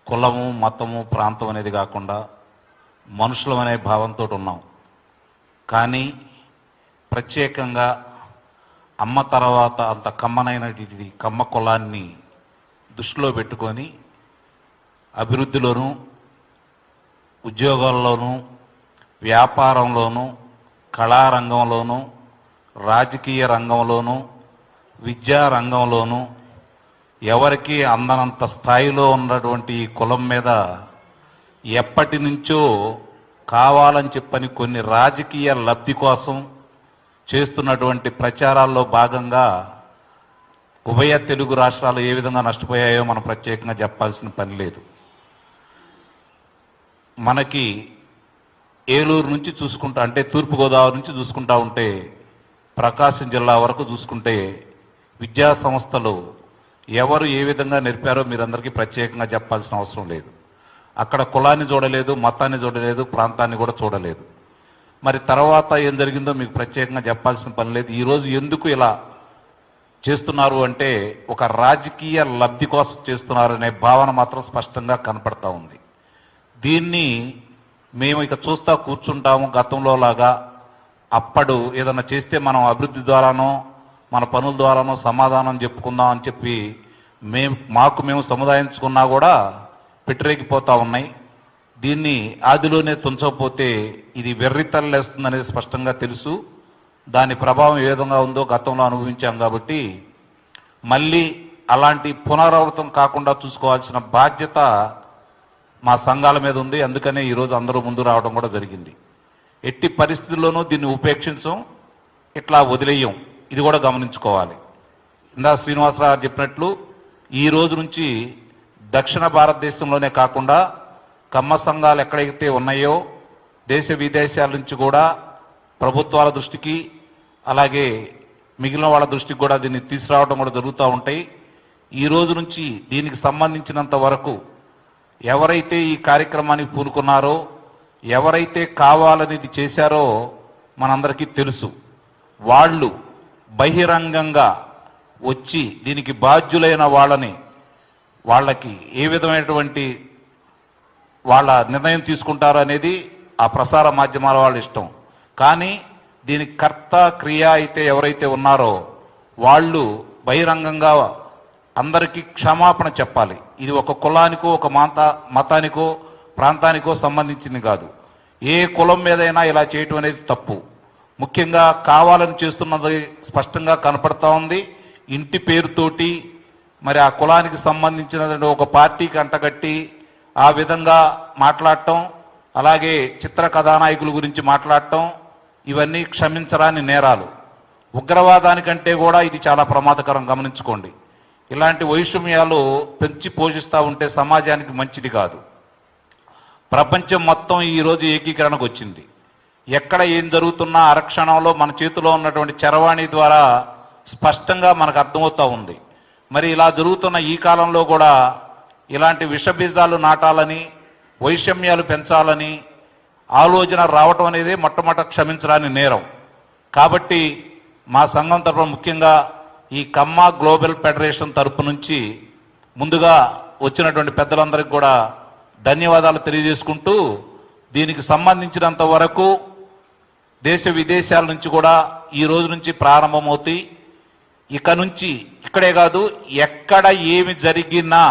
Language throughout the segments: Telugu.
కులము, మతము, ప్రాంతం అనేది కాకుండా మనుషులం అనే భావంతో ఉన్నాం. కానీ ప్రత్యేకంగా అమ్మ తర్వాత అంత కమ్మనైనటువంటి కమ్మ కులాన్ని దృష్టిలో పెట్టుకొని అభివృద్ధిలోనూ, ఉద్యోగాల్లోనూ, వ్యాపారంలోనూ, కళారంగంలోనూ, రాజకీయ రంగంలోనూ, విద్యా రంగంలోనూ ఎవరికి అందనంత స్థాయిలో ఉన్నటువంటి ఈ కులం మీద ఎప్పటి నుంచో కావాలని చెప్పని కొన్ని రాజకీయ లబ్ధి కోసం చేస్తున్నటువంటి ప్రచారాల్లో భాగంగా ఉభయ తెలుగు రాష్ట్రాలు ఏ విధంగా నష్టపోయాయో మనం ప్రత్యేకంగా చెప్పాల్సిన పని లేదు. మనకి ఏలూరు నుంచి చూసుకుంటా, అంటే తూర్పుగోదావరి నుంచి చూసుకుంటా ఉంటే ప్రకాశం జిల్లా వరకు చూసుకుంటే విద్యా సంస్థలు ఎవరు ఏ విధంగా నేర్పారో మీరందరికీ ప్రత్యేకంగా చెప్పాల్సిన అవసరం లేదు. అక్కడ కులాన్ని చూడలేదు, మతాన్ని చూడలేదు, ప్రాంతాన్ని కూడా చూడలేదు. మరి తర్వాత ఏం జరిగిందో మీకు ప్రత్యేకంగా చెప్పాల్సిన పని లేదు. ఈరోజు ఎందుకు ఇలా చేస్తున్నారు అంటే ఒక రాజకీయ లబ్ధి కోసం చేస్తున్నారు అనే భావన మాత్రం స్పష్టంగా కనపడతా ఉంది. దీన్ని మేము ఇక చూస్తా కూర్చుంటాము. గతంలో లాగా అప్పుడు ఏదన్నా చేస్తే మనం అభివృద్ధి ద్వారానో మన పనుల ద్వారానో సమాధానం చెప్పుకుందాం అని చెప్పి మేము సముదాయించుకున్నా కూడా పెట్టిరేగిపోతా ఉన్నాయి. దీన్ని ఆదిలోనే తుంచకపోతే ఇది వెర్రితల్లేస్తుంది అనేది స్పష్టంగా తెలుసు. దాని ప్రభావం ఏ విధంగా ఉందో గతంలో అనుభవించాం కాబట్టి మళ్ళీ అలాంటి పునరావృతం కాకుండా చూసుకోవాల్సిన బాధ్యత మా సంఘాల మీద ఉంది. అందుకనే ఈరోజు అందరూ ముందు రావడం కూడా జరిగింది. ఎట్టి పరిస్థితుల్లోనూ దీన్ని ఉపేక్షించం, ఇట్లా వదిలేయం. ఇది కూడా గమనించుకోవాలి. ఇందా శ్రీనివాసరావు చెప్పినట్లు ఈ రోజు నుంచి దక్షిణ భారతదేశంలోనే కాకుండా కమ్మ సంఘాలు ఎక్కడైతే ఉన్నాయో దేశ విదేశాల నుంచి కూడా ప్రభుత్వాల దృష్టికి అలాగే మిగిలిన వాళ్ళ దృష్టికి కూడా దీన్ని తీసుకురావడం కూడా జరుగుతూ ఉంటాయి. ఈ రోజు నుంచి దీనికి సంబంధించినంత వరకు ఎవరైతే ఈ కార్యక్రమానికి పూనుకున్నారో, ఎవరైతే కావాలని ఇది చేశారో మనందరికీ తెలుసు. వాళ్ళు బహిరంగంగా వచ్చి దీనికి బాధ్యులైన వాళ్ళకి ఏ విధమైనటువంటి వాళ్ళ నిర్ణయం తీసుకుంటారు అనేది ఆ ప్రసార మాధ్యమాల వాళ్ళ ఇష్టం. కానీ దీనికి కర్త క్రియ అయితే ఎవరైతే ఉన్నారో వాళ్ళు బహిరంగంగా అందరికీ క్షమాపణ చెప్పాలి. ఇది ఒక కులానికో ఒక మతానికో ప్రాంతానికో సంబంధించింది కాదు. ఏ కులం మీదైనా ఇలా చేయటం అనేది తప్పు. ముఖ్యంగా కావాలని చేస్తున్నది స్పష్టంగా కనపడతా ఉంది. ఇంటి పేరుతోటి మరి ఆ కులానికి సంబంధించిన ఒక పార్టీకి అంటగట్టి ఆ విధంగా మాట్లాడటం, అలాగే చిత్ర కథానాయకుల గురించి మాట్లాడటం, ఇవన్నీ క్షమించరాని నేరాలు. ఉగ్రవాదానికంటే కూడా ఇది చాలా ప్రమాదకరం. గమనించుకోండి. ఇలాంటి వైషమ్యాలు పెంచి పోషిస్తూ ఉంటే సమాజానికి మంచిది కాదు. ప్రపంచం మొత్తం ఈరోజు ఏకీకరణకు వచ్చింది. ఎక్కడ ఏం జరుగుతున్నా అరక్షణంలో మన చేతిలో ఉన్నటువంటి చరవాణి ద్వారా స్పష్టంగా మనకు అర్థమవుతూ ఉంది. మరి ఇలా జరుగుతున్న ఈ కాలంలో కూడా ఇలాంటి విషబీజాలు నాటాలని, వైషమ్యాలు పెంచాలని ఆలోచన రావటం అనేది మొట్టమొదట క్షమించరాని నేరం. కాబట్టి మా సంఘం తరపున ముఖ్యంగా ఈ కమ్మ గ్లోబల్ ఫెడరేషన్ తరపు నుంచి ముందుగా వచ్చినటువంటి పెద్దలందరికీ కూడా ధన్యవాదాలు తెలియజేసుకుంటూ, దీనికి సంబంధించినంత వరకు దేశ విదేశాల నుంచి కూడా ఈ రోజు నుంచి ప్రారంభమవుతాయి. ఇక నుంచి ఇక్కడే కాదు, ఎక్కడ ఏమి జరిగినా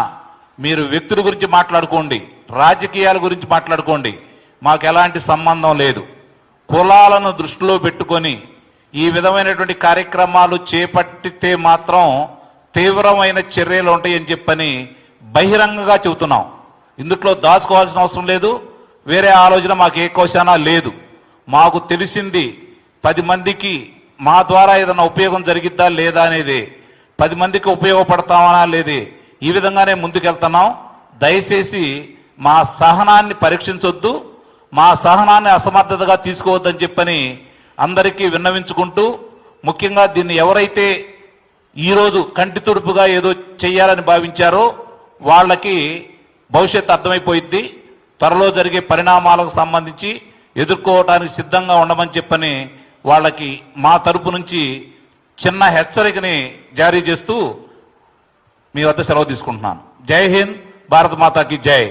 మీరు వ్యక్తుల గురించి మాట్లాడుకోండి, రాజకీయాల గురించి మాట్లాడుకోండి, మాకు ఎలాంటి సంబంధం లేదు. కులాలను దృష్టిలో పెట్టుకొని ఈ విధమైనటువంటి కార్యక్రమాలు చేపట్టితే మాత్రం తీవ్రమైన చర్యలు ఉంటాయని చెప్పని బహిరంగంగా చెబుతున్నాం. ఇందులో దాచుకోవాల్సిన అవసరం లేదు. వేరే ఆలోచన మాకు ఏ కోశానా లేదు. మాకు తెలిసింది 10 మందికి మా ద్వారా ఏదైనా ఉపయోగం జరిగిద్దా లేదా అనేది, 10 మందికి ఉపయోగపడతామనా లేదే, ఈ విధంగానే ముందుకెళ్తున్నాం. దయచేసి మా సహనాన్ని పరీక్షించొద్దు, మా సహనాన్ని అసమర్థతగా తీసుకోవద్దని చెప్పని అందరికీ విన్నవించుకుంటూ, ముఖ్యంగా దీన్ని ఎవరైతే ఈరోజు కంటి తుడుపుగా ఏదో చెయ్యాలని భావించారో వాళ్ళకి భవిష్యత్తు అర్థమైపోయింది. త్వరలో జరిగే పరిణామాలకు సంబంధించి ఎదుర్కోవడానికి సిద్ధంగా ఉండమని చెప్పని వాళ్ళకి మా తరపు నుంచి చిన్న హెచ్చరికని జారీ చేస్తూ మీ వద్ద సెలవు తీసుకుంటున్నాను. జై హింద్. భారత మాతాకి జై.